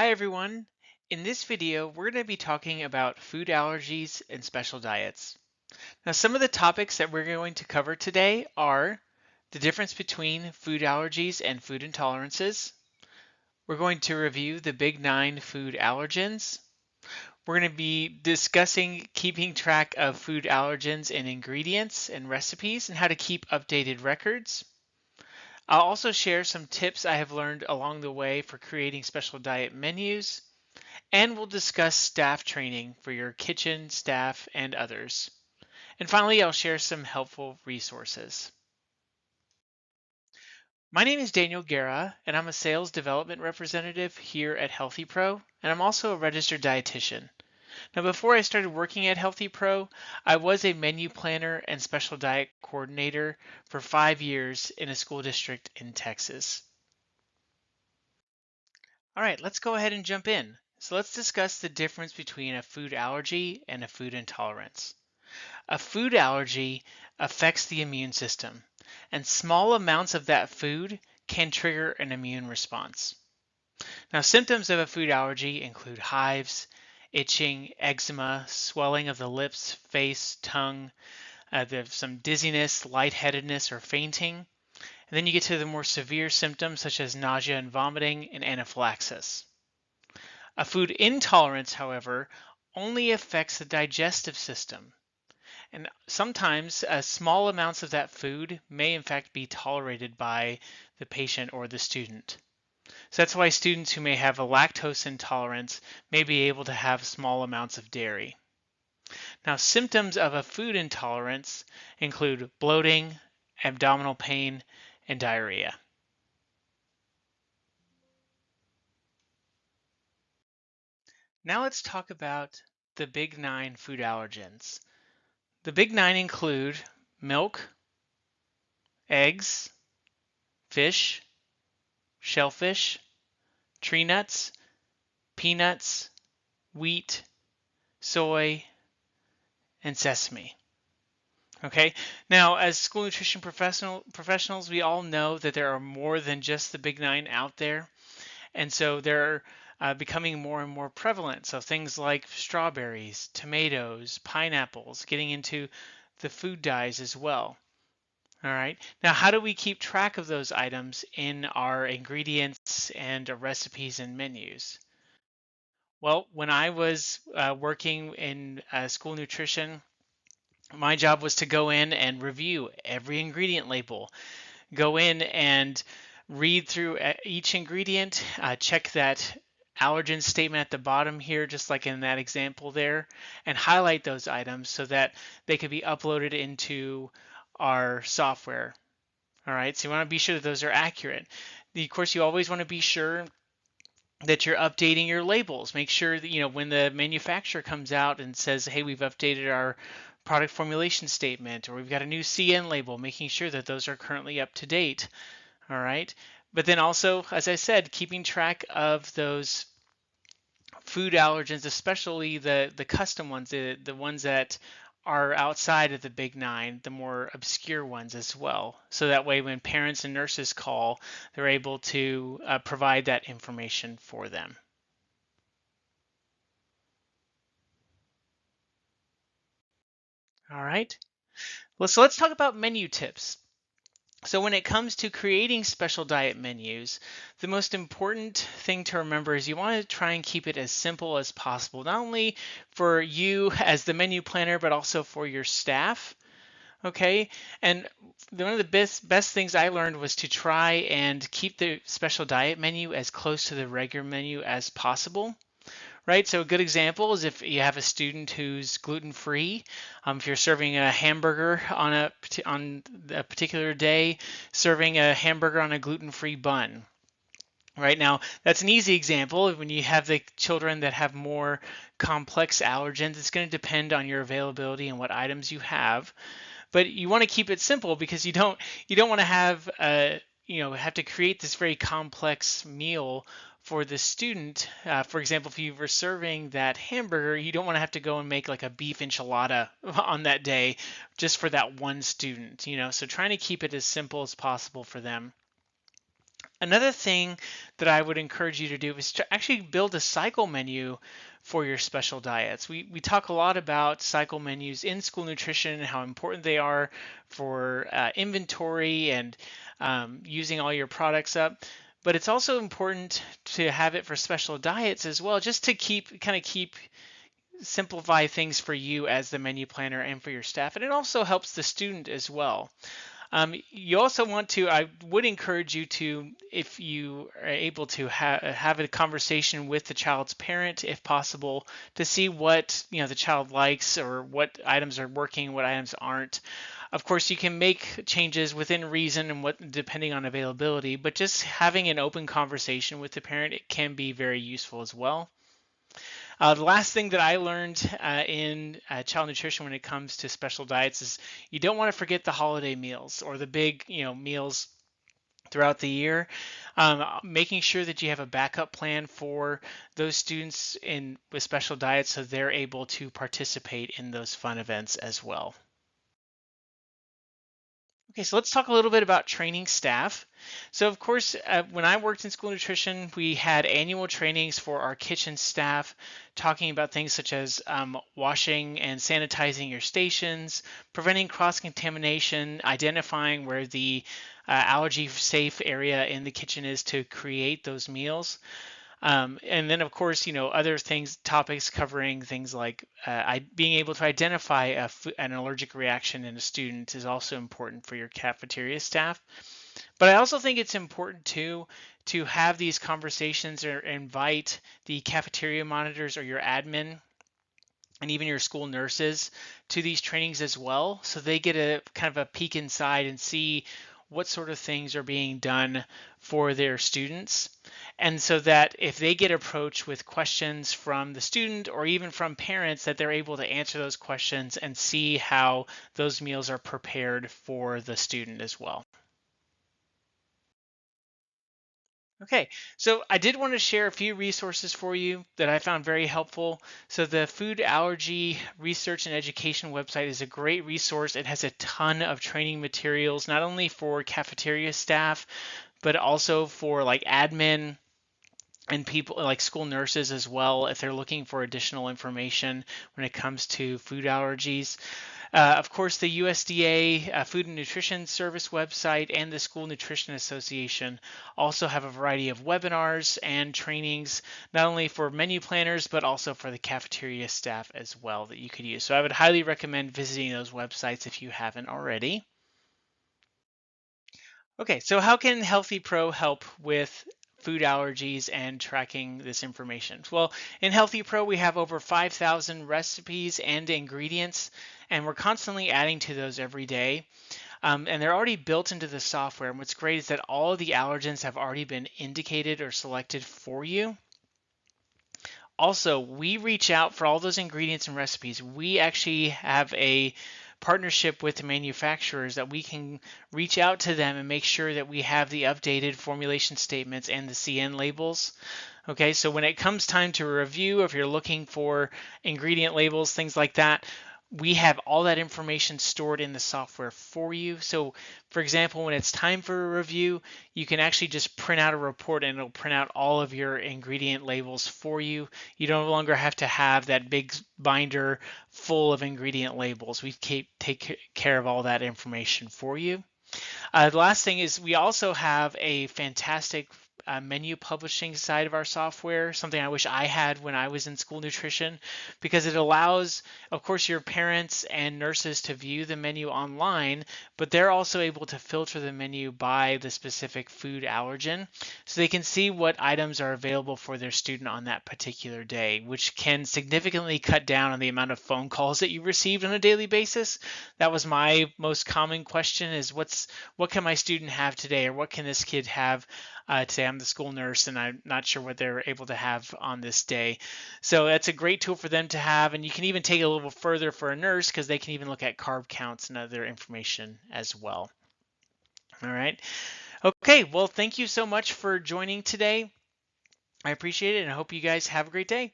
Hi everyone. In this video, we're going to be talking about food allergies and special diets. Now, some of the topics that we're going to cover today are the difference between food allergies and food intolerances. We're going to review the big 9 food allergens. We're going to be discussing keeping track of food allergens in ingredients and recipes and how to keep updated records. I'll also share some tips I have learned along the way for creating special diet menus. And we'll discuss staff training for your kitchen staff and others. And finally, I'll share some helpful resources. My name is Daniel Guerra, and I'm a sales development representative here at HealthyPro, and I'm also a registered dietitian. Now, before I started working at HealthyPro, I was a menu planner and special diet coordinator for 5 years in a school district in Texas. All right, let's go ahead and jump in. So let's discuss the difference between a food allergy and a food intolerance. A food allergy affects the immune system, and small amounts of that food can trigger an immune response. Now, symptoms of a food allergy include hives, itching, eczema, swelling of the lips, face, tongue. There's some dizziness, lightheadedness, or fainting. And then you get to the more severe symptoms such as nausea and vomiting and anaphylaxis. A food intolerance, however, only affects the digestive system. And sometimes small amounts of that food may in fact be tolerated by the patient or the student. So that's why students who may have a lactose intolerance may be able to have small amounts of dairy. Now, symptoms of a food intolerance include bloating, abdominal pain, and diarrhea. Now let's talk about the big 9 food allergens. The big 9 include milk, eggs, fish, shellfish, tree nuts, peanuts, wheat, soy, and sesame. Okay, now as school nutrition professionals, we all know that there are more than just the big 9 out there, and so they're becoming more and more prevalent. So things like strawberries, tomatoes, pineapples, getting into the food dyes as well. All right. Now, how do we keep track of those items in our ingredients and recipes and menus? Well, when I was working in school nutrition, my job was to go in and review every ingredient label, go in and read through each ingredient, check that allergen statement at the bottom here, just like in that example there, and highlight those items so that they could be uploaded into our software. All right, so you want to be sure that those are accurate. Of course, you always want to be sure that you're updating your labels. Make sure that, when the manufacturer comes out and says, hey, we've updated our product formulation statement, or we've got a new CN label, making sure that those are currently up to date. All right. But then also, as I said, keeping track of those food allergens, especially the custom ones, the ones that are outside of the big 9, the more obscure ones as well. So that way when parents and nurses call, they're able to provide that information for them. All right. Well, so let's talk about menu tips. So when it comes to creating special diet menus, the most important thing to remember is you want to try and keep it as simple as possible, not only for you as the menu planner, but also for your staff. Okay, and one of the best things I learned was to try and keep the special diet menu as close to the regular menu as possible. Right, so a good example is if you have a student who's gluten-free, if you're serving a hamburger on a particular day, serving a hamburger on a gluten-free bun. Right now, that's an easy example. When you have the children that have more complex allergens, it's going to depend on your availability and what items you have. But you want to keep it simple because you don't want to have have to create this very complex meal for the student. For example, if you were serving that hamburger, you don't want to have to go and make like a beef enchilada on that day just for that one student. So trying to keep it as simple as possible for them. Another thing that I would encourage you to do is to actually build a cycle menu for your special diets. We talk a lot about cycle menus in school nutrition and how important they are for inventory and using all your products up. But it's also important to have it for special diets as well, just to keep simplify things for you as the menu planner and for your staff. And it also helps the student as well. You also want to, I would encourage you to, if you are able to have a conversation with the child's parent, if possible, to see what the child likes or what items are working, what items aren't. Of course, you can make changes within reason and what depending on availability, but just having an open conversation with the parent, it can be very useful as well. The last thing that I learned in child nutrition when it comes to special diets is you don't want to forget the holiday meals or the big, meals throughout the year. Making sure that you have a backup plan for those students with special diets so they're able to participate in those fun events as well. Okay, so let's talk a little bit about training staff. So, of course, when I worked in school nutrition, we had annual trainings for our kitchen staff, talking about things such as washing and sanitizing your stations, preventing cross-contamination, identifying where the allergy-safe area in the kitchen is to create those meals. And then, of course, other topics covering things like being able to identify an allergic reaction in a student is also important for your cafeteria staff. But I also think it's important too to have these conversations or invite the cafeteria monitors or your admin and even your school nurses to these trainings as well, so they get a kind of a peek inside and see what sort of things are being done for their students. And so that if they get approached with questions from the student or even from parents, that they're able to answer those questions and see how those meals are prepared for the student as well. Okay, so I did want to share a few resources for you that I found very helpful. So the Food Allergy Research and Education website is a great resource. It has a ton of training materials, not only for cafeteria staff, but also for like admin and people like school nurses as well, if they're looking for additional information when it comes to food allergies. Of course, the USDA Food and Nutrition Service website and the School Nutrition Association also have a variety of webinars and trainings, not only for menu planners, but also for the cafeteria staff as well that you could use. So I would highly recommend visiting those websites if you haven't already. Okay, so how can Healthy Pro help with food allergies and tracking this information? Well, in Healthy Pro, we have over 5,000 recipes and ingredients, and we're constantly adding to those every day. And they're already built into the software. And what's great is that all of the allergens have already been indicated or selected for you. Also, we reach out for all those ingredients and recipes. We actually have a partnership with the manufacturers that we can reach out to them and make sure that we have the updated formulation statements and the CN labels. Okay, so when it comes time to review, if you're looking for ingredient labels, things like that, we have all that information stored in the software for you. So for example, when it's time for a review, you can actually just print out a report and it'll print out all of your ingredient labels for you. You no longer have to have that big binder full of ingredient labels. We take care of all that information for you. The last thing is we also have a fantastic menu publishing side of our software, something I wish I had when I was in school nutrition, because it allows, of course, your parents and nurses to view the menu online, but they're also able to filter the menu by the specific food allergen, so they can see what items are available for their student on that particular day, which can significantly cut down on the amount of phone calls that you received on a daily basis. That was my most common question: is what can my student have today, or what can this kid have today? I'm the school nurse and I'm not sure what they're able to have on this day. So that's a great tool for them to have. And you can even take it a little further for a nurse because they can even look at carb counts and other information as well. All right. Okay. Well, thank you so much for joining today. I appreciate it and I hope you guys have a great day.